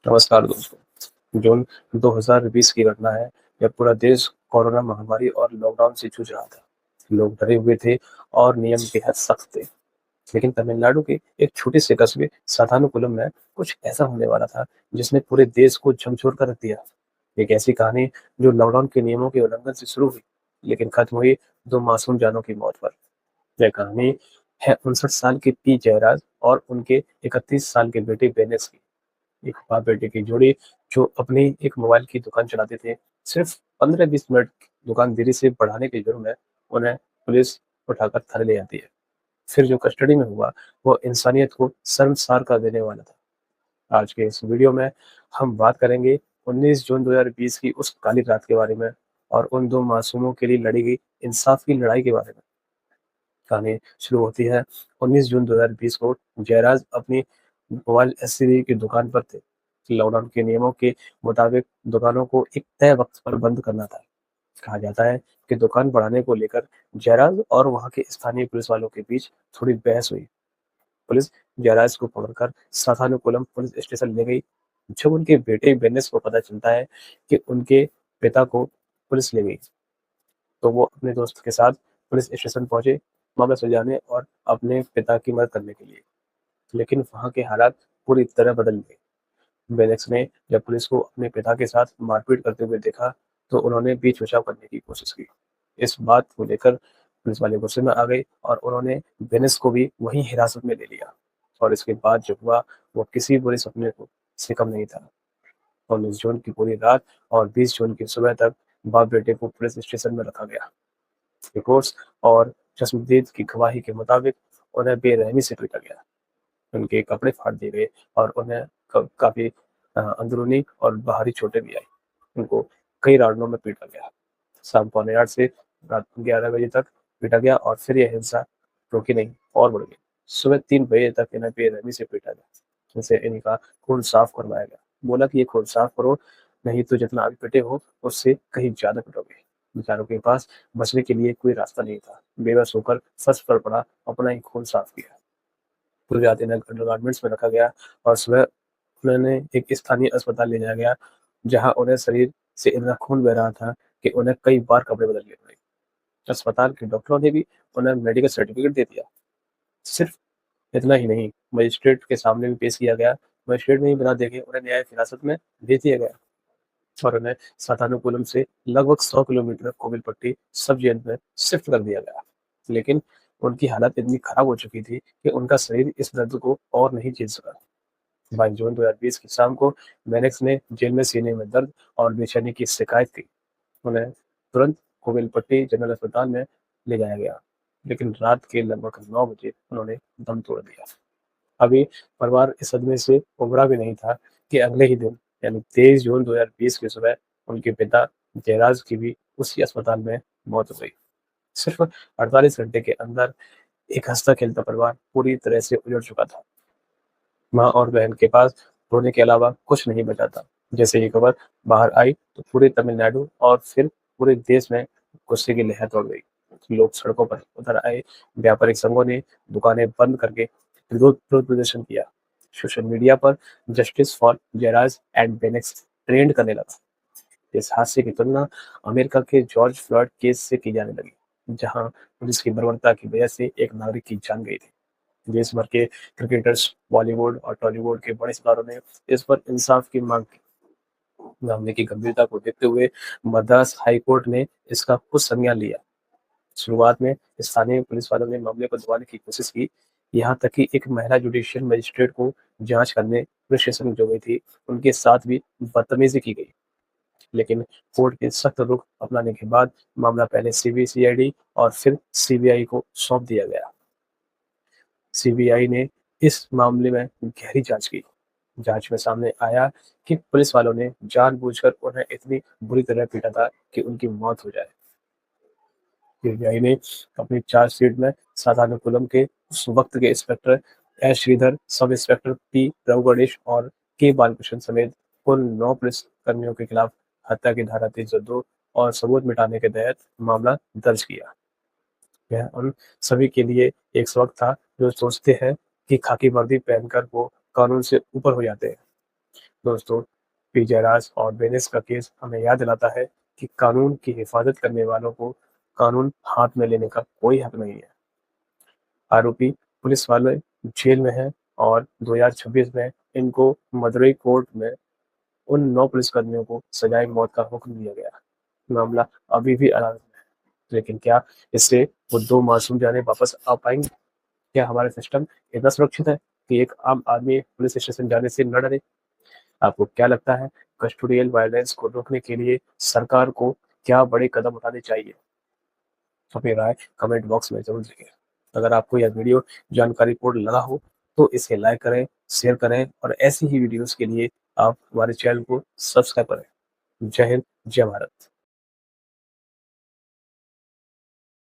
नमस्कार दोस्तों। जून 2020 की घटना है जब पूरा देश कोरोना महामारी और लॉकडाउन से जूझ रहा था। लोग डरे हुए थे और नियम बेहद सख्त थे। लेकिन तमिलनाडु के एक छोटे से कस्बे साथानुकुलम में कुछ ऐसा होने वाला था जिसने पूरे देश को झकझोर कर रख दिया। एक ऐसी कहानी जो लॉकडाउन के नियमों के उल्लंघन से शुरू हुई लेकिन खत्म हुई दो मासूम जानों की मौत पर। यह कहानी है 59 साल के पी जयराज और उनके 31 साल के बेटे बेनेस की। एक बाप बेटे की जोड़ी जो अपनी एक मोबाइल की दुकान चलाते थे। सिर्फ 15-20 मिनट दुकान देरी से बढ़ाने के जुर्म में उन्हें पुलिस उठाकर थाने ले जाती है। फिर जो कस्टडी में हुआ वो इंसानियत को शर्मसार कर देने वाला था। आज के इस वीडियो में हम बात करेंगे 19 जून 2020 की उस काली रात के बारे में और उन दो मासूमों के लिए लड़ी गई इंसाफ की लड़ाई के बारे में। कहानी शुरू होती है 19 जून 2020 को। जयराज अपनी मोबाइल एसेसरी की दुकान पर थे। लॉकडाउन के नियमों के मुताबिक दुकानों को एक तय वक्त पर बंद करना था। कहा जाता है कि दुकान बढ़ाने को लेकर जयराज और वहां के स्थानीय पुलिस वालों के बीच थोड़ी बहस हुई। पुलिस जयराज को पकड़कर साथानुकूलम पुलिस स्टेशन ले गई। जब उनके बेटे बेनिस को पता चलता है कि उनके पिता को पुलिस ले गई तो वो अपने दोस्त के साथ पुलिस स्टेशन पहुंचे मामला सुलझाने और अपने पिता की मदद करने के लिए। लेकिन वहां के हालात पूरी तरह बदल गए। बेनेक्स ने जब पुलिस को अपने पिता के साथ मारपीट करते हुए देखा तो उन्होंने बीच बचाव करने की कोशिश की। इस बात को लेकर पुलिस वाले गुस्से में आ गए और उन्होंने बेनेस को भी वहीं हिरासत में ले लिया। और इसके बाद जो हुआ वो किसी पुलिस अपने को से कम नहीं था। 19 जून की पूरी रात और 20 जून की सुबह तक बाप बेटे को पुलिस स्टेशन में रखा गया। रिपोर्ट्स और चश्मदीद की गवाही के मुताबिक उन्हें बेरहमी से पीटा गया। उनके कपड़े फाड़ दिए गए और उन्हें काफी अंदरूनी और बाहरी चोटें भी आई। उनको कई राउंडों में पीटा गया। शाम पौने 8 से रात 11 बजे तक पीटा गया और फिर यह हिंसा रुकी नहीं और बढ़ गई। सुबह 3 बजे तक इन्हें बेरहमी से पीटा गया। इनसे इनका खून साफ करवाया गया। बोला कि ये खून साफ करो, नहीं तो जितना अभी पिटे हो उससे कहीं ज्यादा पिटोगे। बेचारों के पास बचने के लिए कोई रास्ता नहीं था। बेबस होकर फर्श पर पड़ा अपना ही खून साफ किया। पूरी रात इन्हें अंडरगारमेंट्स में रखा गया और सुबह उन्हें एक स्थानीय अस्पताल ले जाया गया, जहां उन्हें शरीर से इतना खून बह रहा था कि उन्हें कई बार कपड़े बदलने पड़े। अस्पताल के डॉक्टरों ने भी उन्हें मेडिकल सर्टिफिकेट दे दिया। सिर्फ इतना ही नहीं, मजिस्ट्रेट के सामने भी पेश किया गया। मजिस्ट्रेट ने भी बता दिया कि उन्हें न्यायिक हिरासत में भेज दिया गया और उन्हें सातानुकूलम से लगभग 100 किलोमीटर कोविलपट्टी सब जेल में शिफ्ट कर दिया गया। लेकिन उनकी हालत इतनी खराब हो चुकी थी कि उनका शरीर इस दर्द को और नहीं झेल सका। 22 जून 2020 की शाम को मैनेक्स ने जेल में सीने में दर्द और बेचैनी की शिकायत की। उन्हें तुरंत कोविलपट्टी जनरल अस्पताल में ले जाया गया, लेकिन रात के लगभग 9 बजे उन्होंने दम तोड़ दिया। अभी परिवार इस सदमे से उभरा भी नहीं था कि अगले ही दिन यानी 23 जून 2020 की सुबह उनके पिता जयराज की भी उसी अस्पताल में मौत हो गई। सिर्फ 48 घंटे के अंदर एक हंसता खेलता परिवार पूरी तरह से उजड़ चुका था। माँ और बहन के पास रोने के अलावा कुछ नहीं बचा था। जैसे ही खबर बाहर आई तो पूरे तमिलनाडु और फिर पूरे देश में गुस्से की लहर दौड़ गई। लोग सड़कों पर उतर आए। व्यापारिक संघों ने दुकानें बंद करके विरोध प्रदर्शन किया। सोशल मीडिया पर justice for Jayaraj and Bennix trend करने लगा। इस हादसे की तुलना अमेरिका के जॉर्ज फ्लॉयड केस से की जाने लगी, जहां पुलिस की बर्बरता की वजह से एक नागरिक की जान गई थी। देश भर के क्रिकेटर्स, बॉलीवुड और टॉलीवुड के बड़े सितारों ने इस पर इंसाफ की मांग की। मामले की गंभीरता को देखते हुए मद्रास हाई कोर्ट ने इसका कुछ संज्ञान लिया। शुरुआत में स्थानीय पुलिस वालों ने मामले को दबाने की कोशिश की, यहाँ तक कि एक महिला जुडिशियल मजिस्ट्रेट को जांच करने पुलिस स्टेशन जो गई थी, उनके साथ भी बदतमीजी की गई। लेकिन कोर्ट के सख्त रुख अपनाने के बाद मामला पहले सीबीसीआईडी और फिर सीबीआई को सौंप दिया गया। सीबीआई ने इस मामले में गहरी जांच की। जांच में सामने आया कि पुलिस वालों ने जानबूझकर उन्हें इतनी बुरी तरह पीटा था कि उनकी मौत हो जाए। सीबीआई ने अपनी चार्जशीट में साधारणकुलम के उस वक्त के inspector S Shridhar, sub inspector P Raghu Ganesh और के बालकृष्ण समेत कुल 9 पुलिस कर्मियों के खिलाफ हत्या की धारा 302 और सबूत मिटाने के तहत मामला दर्ज किया। यह उन सभी के लिए एक सबक था जो सोचते हैं कि खाकी वर्दी पहनकर वो कानून से ऊपर हो जाते हैं। दोस्तों, पी जयराज और बेनिस का केस हमें याद दिलाता है कि कानून की हिफाजत करने वालों को कानून हाथ में लेने का कोई हक नहीं है। आरोपी पुलिस वाले जेल में हैं और 2026 में इनको मदुरई कोर्ट में उन 9 पुलिसकर्मियों को सजाए मौत का हुक्म दिया गया। मामला अभी भी अदालत में है, लेकिन क्या इससे वो 2 मासूम जानें वापस आ पाएंगी? क्या हमारा सिस्टम इतना सुरक्षित है कि एक आम आदमी पुलिस स्टेशन जाने से न डरे? आपको क्या लगता है, कस्टोडियल वायलेंस को रोकने के लिए सरकार को क्या बड़े कदम उठाने चाहिए? अपनी राय कमेंट बॉक्स में ज़रूर लिखें। अगर आपको यह वीडियो जानकारीपूर्ण लगा हो, तो इसे लाइक करें, शेयर करें और ऐसी ही वीडियोज़ के लिए आप हमारे चैनल को सब्सक्राइब करें। जय हिंद, जय भारत।